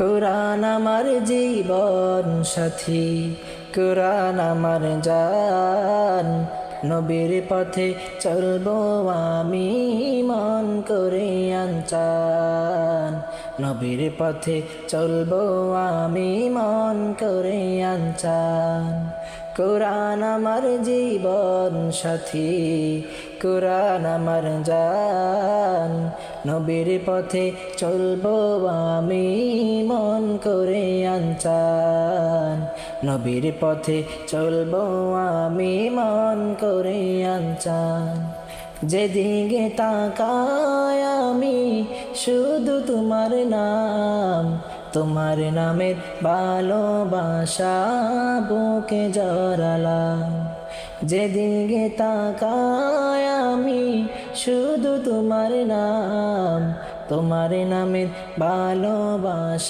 কোরআন আমার জীবন সাথী, কোরআন আমার জান। নবীর পথে চলবো আমি মন করে আনচান। নবীর পথে চলবো আমি মন করে আনচান। কোরআন আমার জীবন সাথী, কোরআন আমার জান। নবীর পথে চলবো আমি মন করে আনচান। নবীর পথে চলবো আমি মন করে আনচান। যেদিকে তাকাই আমি শুধু তোমার নাম, তোমার নামের ভালোবাসা বুকে জড়ালাম। যেদিকে তাকাই আমি শুধু তোমার নাম, তোমার নামের ভালোবাসা